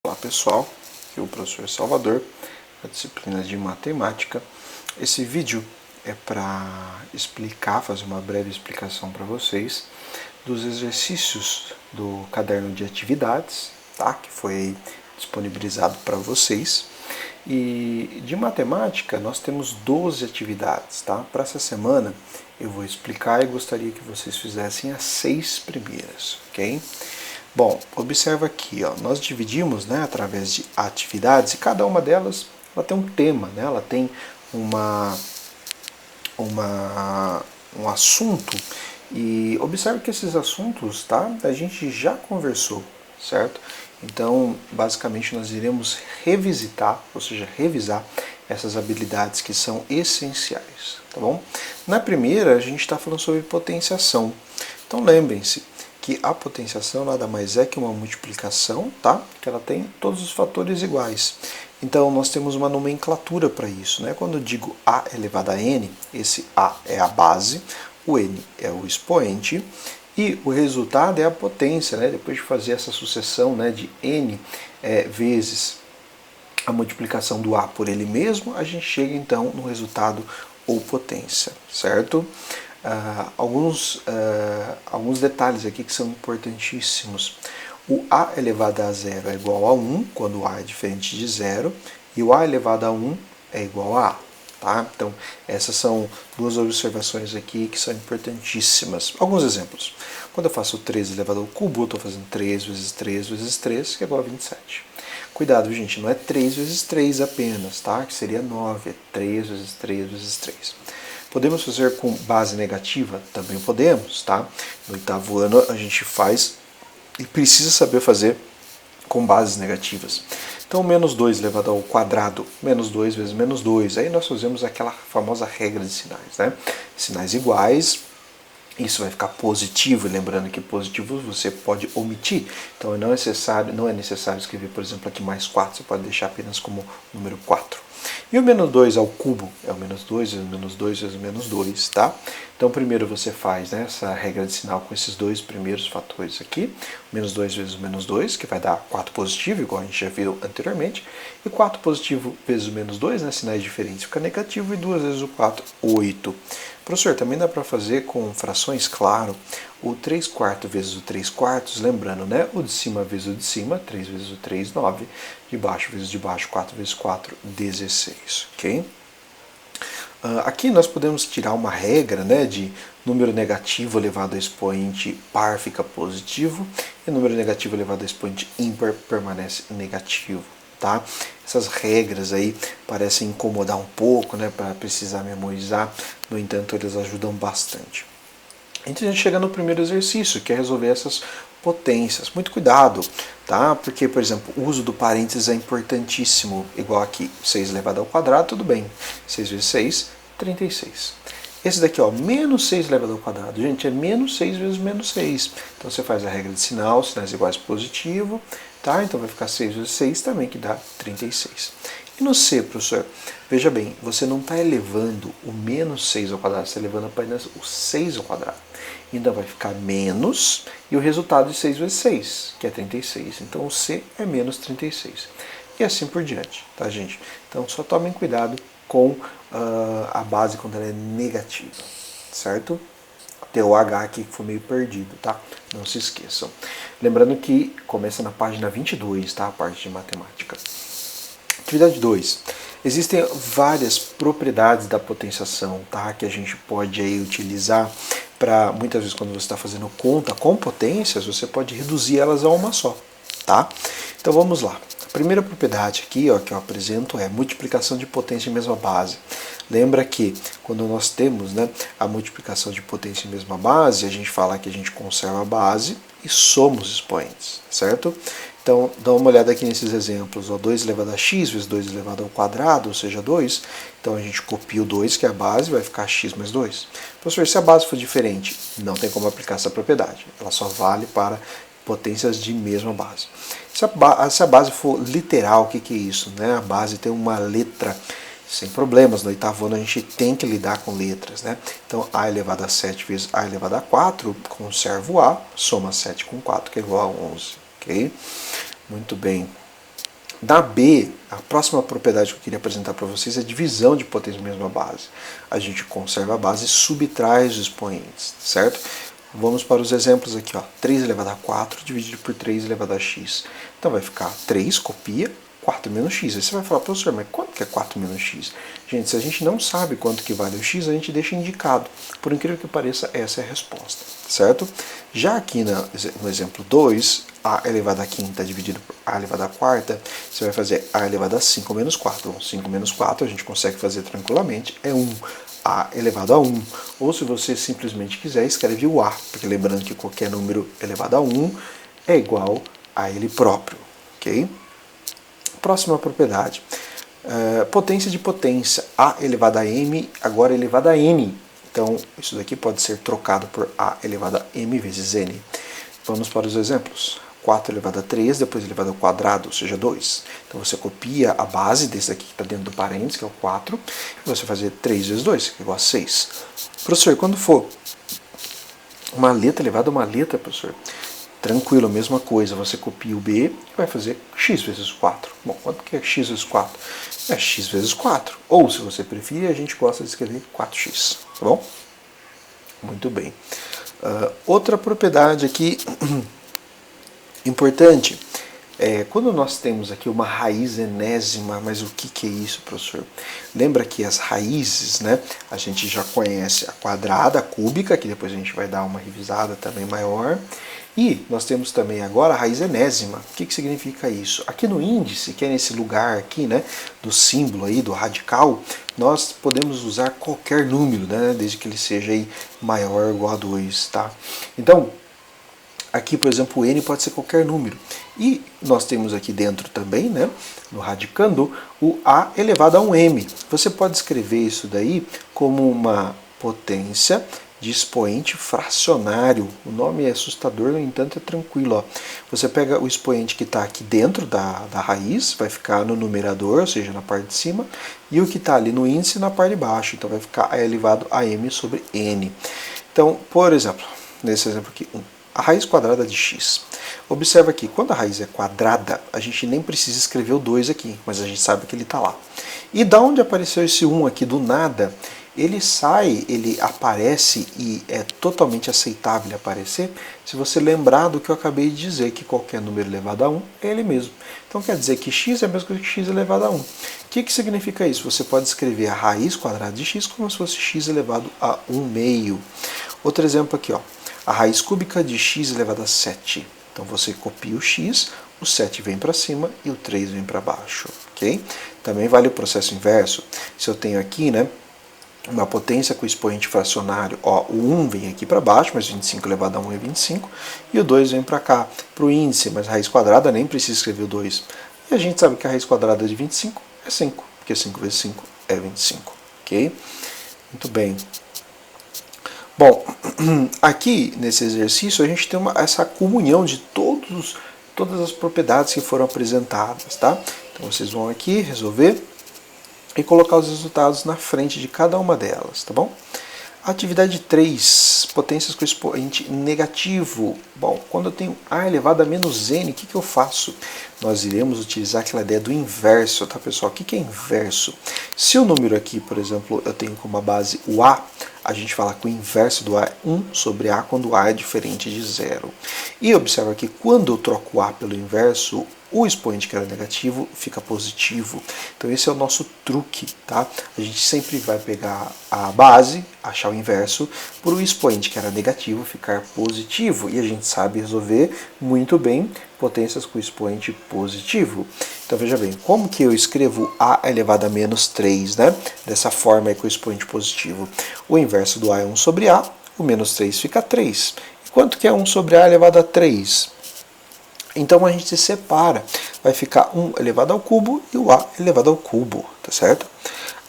Olá pessoal, aqui é o professor Salvador, da disciplina de matemática. Esse vídeo é para explicar, fazer uma breve explicação para vocês dos exercícios do caderno de atividades, tá? Que foi disponibilizado para vocês. E de matemática nós temos 12 atividades, tá? Para essa semana eu vou explicar e gostaria que vocês fizessem as 6 primeiras, ok? Bom, observa aqui, ó, nós dividimos, né, através de atividades e cada uma delas ela tem um tema, né, ela tem um assunto e observe que esses assuntos, tá, a gente já conversou, certo? Então, basicamente nós iremos revisitar, ou seja, revisar essas habilidades que são essenciais, tá bom? Na primeira a gente está falando sobre potenciação. Então lembrem-se que a potenciação nada mais é que uma multiplicação, tá? Que ela tem todos os fatores iguais. Então nós temos uma nomenclatura para isso, né? Quando eu digo a elevado a n, esse a é a base, o n é o expoente e o resultado é a potência, né? Depois de fazer essa sucessão, né, de n vezes a multiplicação do a por ele mesmo, a gente chega então no resultado ou potência, certo? Alguns detalhes aqui que são importantíssimos. O a elevado a zero é igual a 1, quando o a é diferente de zero, e o a elevado a 1 é igual a a. Tá? Então, essas são duas observações aqui que são importantíssimas. Alguns exemplos. Quando eu faço 3 elevado ao cubo, eu estou fazendo 3 vezes 3 vezes 3, que é igual a 27. Cuidado, gente, não é 3 vezes 3 apenas, tá? Que seria 9, é 3 vezes 3 vezes 3. Podemos fazer com base negativa? Também podemos, tá? No 8º ano a gente faz e precisa saber fazer com bases negativas. Então, menos 2 elevado ao quadrado, menos 2 vezes menos 2. Aí nós fazemos aquela famosa regra de sinais, né? Sinais iguais, isso vai ficar positivo, lembrando que positivo você pode omitir. Então não é necessário escrever, por exemplo, aqui mais 4, você pode deixar apenas como número 4. E o menos 2 ao cubo é o menos 2 vezes menos 2 vezes menos 2, tá? Então primeiro você faz, né, essa regra de sinal com esses dois primeiros fatores aqui. Menos 2 vezes menos 2, que vai dar 4 positivo, igual a gente já viu anteriormente. E 4 positivo vezes o menos 2, né, sinais diferentes, fica negativo. E 2 vezes o 4, 8. Professor, também dá para fazer com frações, claro. O 3 quartos vezes o 3 quartos, lembrando, né? O de cima vezes o de cima, 3 vezes o 3, 9. De baixo vezes de baixo, 4 vezes 4, 16. Ok? Aqui nós podemos tirar uma regra, né, de número negativo elevado a expoente par fica positivo e número negativo elevado a expoente ímpar permanece negativo. Tá? Essas regras aí parecem incomodar um pouco, né, para precisar memorizar, no entanto eles ajudam bastante. Então a gente chega no primeiro exercício, que é resolver essas potências. Muito cuidado, tá? Porque, por exemplo, o uso do parênteses é importantíssimo. Igual aqui, 6 elevado ao quadrado, tudo bem. 6 vezes 6, 36. Esse daqui, ó, menos 6 elevado ao quadrado. Gente, é menos 6 vezes menos 6. Então você faz a regra de sinal, sinais iguais positivo, tá? Então vai ficar 6 vezes 6 também, que dá 36. E no C, professor, veja bem, você não está elevando o menos 6 ao quadrado, você está elevando apenas o 6 ao quadrado. Ainda vai ficar menos, e o resultado de 6 vezes 6, que é 36. Então o C é menos 36. E assim por diante, tá, gente? Então só tomem cuidado com a base quando ela é negativa, certo? Tem o H aqui que foi meio perdido, tá? Não se esqueçam. Lembrando que começa na página 22, tá? A parte de matemática. Atividade 2. Existem várias propriedades da potenciação, tá? Que a gente pode aí utilizar para, muitas vezes, quando você está fazendo conta com potências, você pode reduzir elas a uma só, tá? Então vamos lá. A primeira propriedade aqui, ó, que eu apresento é multiplicação de potência em mesma base. Lembra que quando nós temos, né, a multiplicação de potência em mesma base, a gente fala que a gente conserva a base e somos expoentes, certo? Então, dá uma olhada aqui nesses exemplos. Ó, 2 elevado a x vezes 2 elevado ao quadrado, ou seja, 2. Então a gente copia o 2, que é a base, vai ficar x mais 2. Professor, se a base for diferente, não tem como aplicar essa propriedade. Ela só vale para potências de mesma base. Se a base for literal, o que é isso? Né? A base tem uma letra sem problemas. No 8º ano a gente tem que lidar com letras, né? Então a elevado a 7 vezes a elevado a 4, conserva o a, soma 7 com 4, que é igual a 11. Ok? Muito bem. Na B, a próxima propriedade que eu queria apresentar para vocês é divisão de potência da mesma base. A gente conserva a base e subtrai os expoentes, certo? Vamos para os exemplos aqui, ó. 3 elevado a 4 dividido por 3 elevado a x. Então vai ficar 3, copia, 4 menos x. Aí você vai falar, professor, mas quanto que é 4 menos x? Gente, se a gente não sabe quanto que vale o x, a gente deixa indicado. Por incrível que pareça, essa é a resposta, certo? Já aqui no exemplo 2, a elevado a quinta dividido por a elevado a quarta, você vai fazer a elevado a 5 menos 4. Bom, 5 menos 4 a gente consegue fazer tranquilamente, é 1. A elevado a 1. Ou se você simplesmente quiser, escreve o A, porque lembrando que qualquer número elevado a 1 é igual a ele próprio, ok? Próxima propriedade. Potência de potência. A elevado a m, agora elevado a n. Então, isso daqui pode ser trocado por A elevado a m vezes n. Vamos para os exemplos. 4 elevado a 3, depois elevado ao quadrado, ou seja, 2. Então você copia a base desse aqui que está dentro do parênteses, que é o 4, e você fazer 3 vezes 2, que é igual a 6. Professor, quando for uma letra elevada a uma letra, professor, tranquilo, mesma coisa, você copia o B e vai fazer x vezes 4. Bom, quanto que é x vezes 4? É x vezes 4. Ou, se você preferir, a gente gosta de escrever 4x, tá bom? Muito bem. Outra propriedade aqui importante, quando nós temos aqui uma raiz enésima, mas o que é isso, professor? Lembra que as raízes, né, a gente já conhece a quadrada, a cúbica, que depois a gente vai dar uma revisada também maior, e nós temos também agora a raiz enésima. O que significa isso? Aqui no índice, que é nesse lugar aqui, né, do símbolo aí, do radical, nós podemos usar qualquer número, né, desde que ele seja aí maior ou igual a 2, tá? Então, aqui, por exemplo, o n pode ser qualquer número. E nós temos aqui dentro também, né, no radicando, o a elevado a um m. Você pode escrever isso daí como uma potência de expoente fracionário. O nome é assustador, no entanto é tranquilo. Ó. Você pega o expoente que está aqui dentro da raiz, vai ficar no numerador, ou seja, na parte de cima, e o que está ali no índice na parte de baixo. Então vai ficar a elevado a m sobre n. Então, por exemplo, nesse exemplo aqui, 1. A raiz quadrada de x. Observa aqui, quando a raiz é quadrada, a gente nem precisa escrever o 2 aqui, mas a gente sabe que ele está lá. E da onde apareceu esse 1 aqui do nada? Ele sai, ele aparece e é totalmente aceitável ele aparecer se você lembrar do que eu acabei de dizer, que qualquer número elevado a 1 é ele mesmo. Então quer dizer que x é a mesma coisa que x elevado a 1. O que significa isso? Você pode escrever a raiz quadrada de x como se fosse x elevado a 1 meio. Outro exemplo aqui, ó. A raiz cúbica de x elevado a 7. Então você copia o x, o 7 vem para cima e o 3 vem para baixo. Okay? Também vale o processo inverso. Se eu tenho aqui, né, uma potência com expoente fracionário, ó, o 1 vem aqui para baixo, mas 25 elevado a 1 é 25, e o 2 vem para cá, para o índice, mas a raiz quadrada nem precisa escrever o 2. E a gente sabe que a raiz quadrada de 25 é 5, porque 5 vezes 5 é 25. Ok? Muito bem. Bom, aqui nesse exercício a gente tem essa comunhão de todas as propriedades que foram apresentadas, tá? Então vocês vão aqui resolver e colocar os resultados na frente de cada uma delas, tá bom? Atividade 3, potências com expoente negativo. Bom, quando eu tenho a elevado a menos n, o que eu faço? Nós iremos utilizar aquela ideia do inverso, tá pessoal? O que é inverso? Se o número aqui, por exemplo, eu tenho como base o a gente fala que o inverso do a é 1 sobre a quando o a é diferente de 0. E observa que quando eu troco o a pelo inverso, o expoente que era negativo fica positivo. Então esse é o nosso truque, tá? A gente sempre vai pegar a base, achar o inverso, por o expoente que era negativo ficar positivo. E a gente sabe resolver muito bem potências com expoente positivo. Então veja bem, como que eu escrevo a elevado a menos 3, né? Dessa forma aí com o expoente positivo. O inverso do a é 1 sobre a, o menos 3 fica 3. E quanto que é 1 sobre a elevado a 3? Então a gente se separa, vai ficar 1 elevado ao cubo e o a elevado ao cubo, tá certo?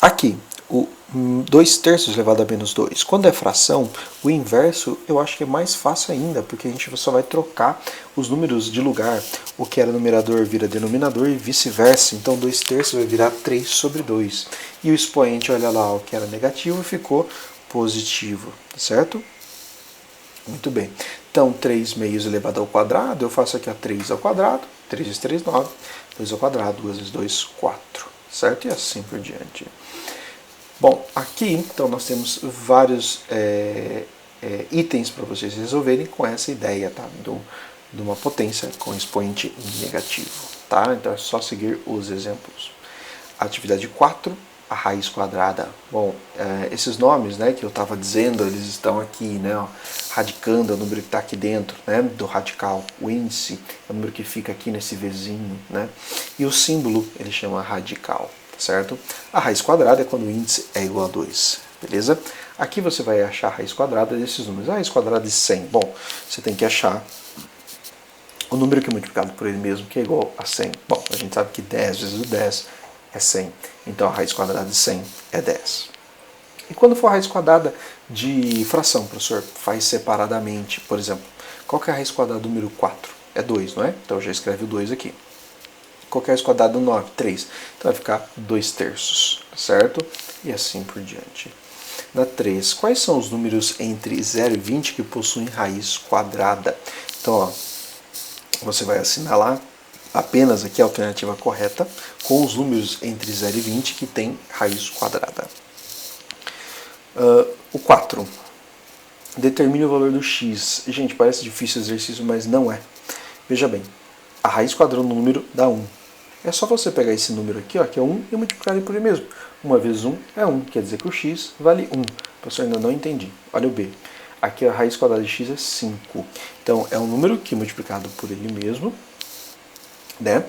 Aqui, o 2 terços elevado a menos 2. Quando é fração, o inverso eu acho que é mais fácil ainda, porque a gente só vai trocar os números de lugar. O que era numerador vira denominador e vice-versa. Então 2 terços vai virar 3 sobre 2. E o expoente, olha lá, o que era negativo ficou positivo, tá certo? Muito bem. Então, 3 meios elevado ao quadrado, eu faço aqui a 3 ao quadrado, 3 vezes 3, 9, 2 ao quadrado, 2 vezes 2, 4, certo? E assim por diante. Bom, aqui, então, nós temos vários itens para vocês resolverem com essa ideia, tá? De uma potência com expoente negativo, tá? Então, é só seguir os exemplos. Atividade 4, a raiz quadrada. Bom, esses nomes, né, que eu estava dizendo, eles estão aqui, né, ó, radicando é o número que está aqui dentro, né, do radical. O índice é o número que fica aqui nesse Vzinho, né, e o símbolo ele chama radical, certo? A raiz quadrada é quando o índice é igual a 2, beleza? Aqui você vai achar a raiz quadrada desses números. A raiz quadrada de 100, bom, você tem que achar o número que é multiplicado por ele mesmo, que é igual a 100. Bom, a gente sabe que 10 vezes o 10 é 100. Então a raiz quadrada de 100 é 10. E quando for a raiz quadrada de fração, professor, faz separadamente. Por exemplo, qual que é a raiz quadrada do número 4? É 2, não é? Então já escreve o 2 aqui. Qual que é a raiz quadrada do 9? 3. Então vai ficar 2/3, certo? E assim por diante. Na 3, quais são os números entre 0 e 20 que possuem raiz quadrada? Então, ó, você vai assinalar apenas aqui a alternativa correta com os números entre 0 e 20 que tem raiz quadrada. O 4. Determine o valor do x. Gente, parece difícil o exercício, mas não é. Veja bem, a raiz quadrada do número dá 1. É só você pegar esse número aqui, ó, que é 1, e multiplicar ele por ele mesmo. 1 vezes 1 é 1, quer dizer que o x vale 1. Professor, ainda não entendi. Olha o B. Aqui a raiz quadrada de x é 5. Então, é um número que multiplicado por ele mesmo, né?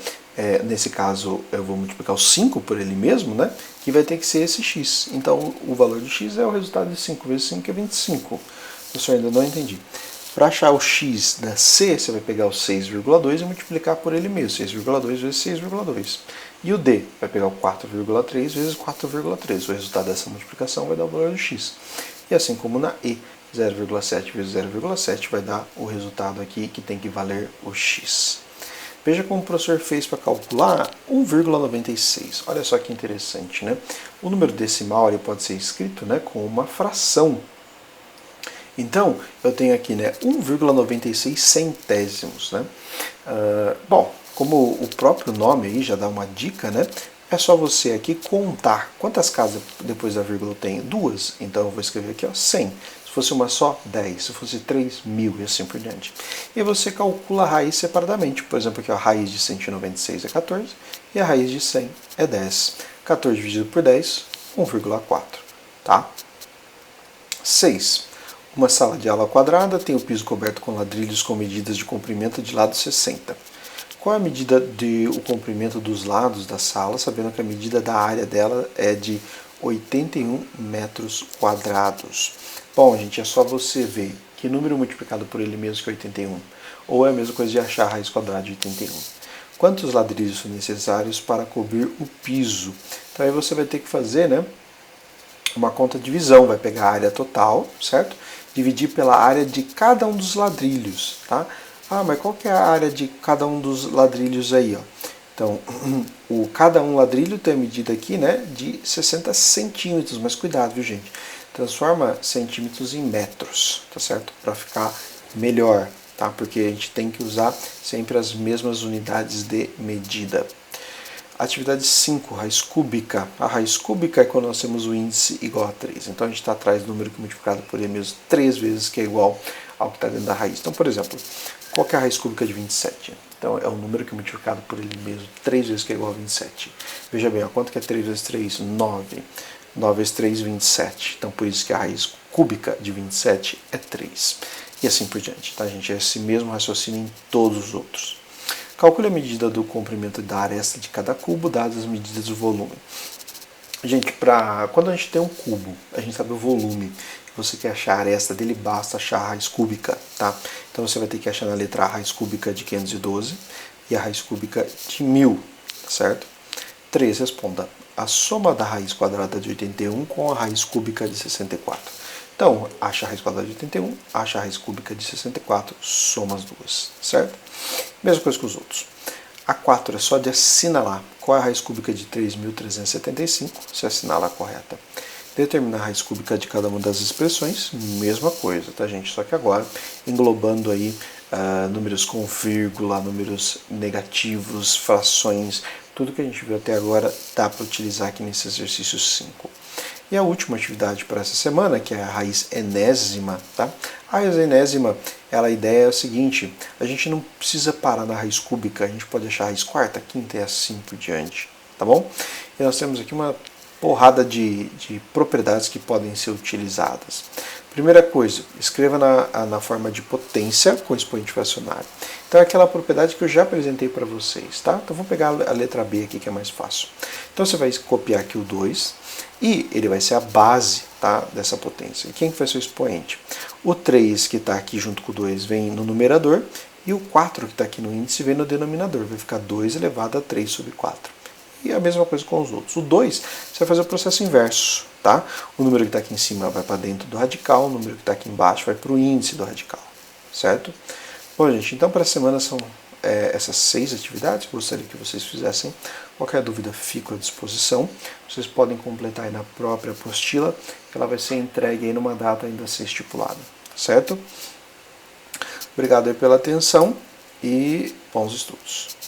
Nesse caso, eu vou multiplicar o 5 por ele mesmo, né? Que vai ter que ser esse x. Então, o valor de x é o resultado de 5 vezes 5, que é 25. Professor, ainda não entendi. Para achar o x da C, você vai pegar o 6,2 e multiplicar por ele mesmo. 6,2 vezes 6,2. E o D vai pegar o 4,3 vezes 4,3. O resultado dessa multiplicação vai dar o valor do x. E assim como na E, 0,7 vezes 0,7 vai dar o resultado aqui que tem que valer o x. Veja como o professor fez para calcular 1,96. Olha só que interessante, né? O número decimal ele pode ser escrito, né, com uma fração. Então, eu tenho aqui, né, 1,96 centésimos. Né? Bom, como o próprio nome aí já dá uma dica, né? É só você aqui contar quantas casas depois da vírgula eu tenho. 2. Então eu vou escrever aqui, ó, 100. Se fosse uma só, 10. Se fosse 3.000 e assim por diante. E você calcula a raiz separadamente. Por exemplo, aqui ó, a raiz de 196 é 14 e a raiz de 100 é 10. 14 dividido por 10, 1,4. Tá? 6. Uma sala de aula quadrada tem o piso coberto com ladrilhos com medidas de comprimento de lado 60. Qual é a medida do comprimento dos lados da sala, sabendo que a medida da área dela é de 81 metros quadrados? Bom, gente, é só você ver que número multiplicado por ele mesmo que é 81. Ou é a mesma coisa de achar a raiz quadrada de 81. Quantos ladrilhos são necessários para cobrir o piso? Então aí você vai ter que fazer, né, uma conta de divisão. Vai pegar a área total, certo? Dividir pela área de cada um dos ladrilhos, tá? Ah, mas qual que é a área de cada um dos ladrilhos aí, ó? Então, cada um ladrilho tem a medida aqui, né, de 60 centímetros, mas cuidado, viu, gente? Transforma centímetros em metros, tá certo? Para ficar melhor, tá? Porque a gente tem que usar sempre as mesmas unidades de medida. Atividade 5, raiz cúbica. A raiz cúbica é quando nós temos o índice igual a 3. Então a gente está atrás do número que é multiplicado por ele mesmo 3 vezes, que é igual ao que está dentro da raiz. Então, por exemplo, qual que é a raiz cúbica de 27? Então é o número que é multiplicado por ele mesmo 3 vezes, que é igual a 27. Veja bem, ó, quanto que é 3 vezes 3? 9. 9 vezes 3, 27. Então por isso que a raiz cúbica de 27 é 3. E assim por diante, tá, gente? É esse mesmo raciocínio em todos os outros. Calcule a medida do comprimento da aresta de cada cubo, dadas as medidas do volume. Gente, quando a gente tem um cubo, a gente sabe o volume. Você quer achar a aresta dele, basta achar a raiz cúbica, tá? Então você vai ter que achar na letra A a raiz cúbica de 512 e a raiz cúbica de 1000, certo? 3. Responda. A soma da raiz quadrada de 81 com a raiz cúbica de 64. Então, acha a raiz quadrada de 81, acha a raiz cúbica de 64, soma as duas, certo? Mesma coisa que os outros. A 4 é só de assinalar. Qual é a raiz cúbica de 3.375? Você assinala a correta. Determinar a raiz cúbica de cada uma das expressões, mesma coisa, tá, gente? Só que agora englobando aí números com vírgula, números negativos, frações, tudo que a gente viu até agora dá para utilizar aqui nesse exercício 5. E a última atividade para essa semana, que é a raiz enésima, tá? A raiz enésima, a ideia é a seguinte, a gente não precisa parar na raiz cúbica, a gente pode achar a raiz quarta, quinta e assim por diante, tá bom? E nós temos aqui uma porrada de propriedades que podem ser utilizadas. Primeira coisa, escreva na forma de potência com expoente fracionário. Então é aquela propriedade que eu já apresentei para vocês, tá? Então vou pegar a letra B aqui que é mais fácil. Então você vai copiar aqui o 2 e ele vai ser a base, tá, dessa potência. E quem que vai ser o expoente? O 3 que está aqui junto com o 2 vem no numerador e o 4 que está aqui no índice vem no denominador. Vai ficar 2 elevado a 3 sobre 4. E a mesma coisa com os outros. O 2, você vai fazer o processo inverso, tá? O número que está aqui em cima vai para dentro do radical, o número que está aqui embaixo vai para o índice do radical, certo? Bom, gente, então para a semana são essas 6 atividades. Gostaria que vocês fizessem. Qualquer dúvida, fico à disposição. Vocês podem completar aí na própria apostila, que ela vai ser entregue aí numa data ainda a ser estipulada, certo? Obrigado aí pela atenção e bons estudos.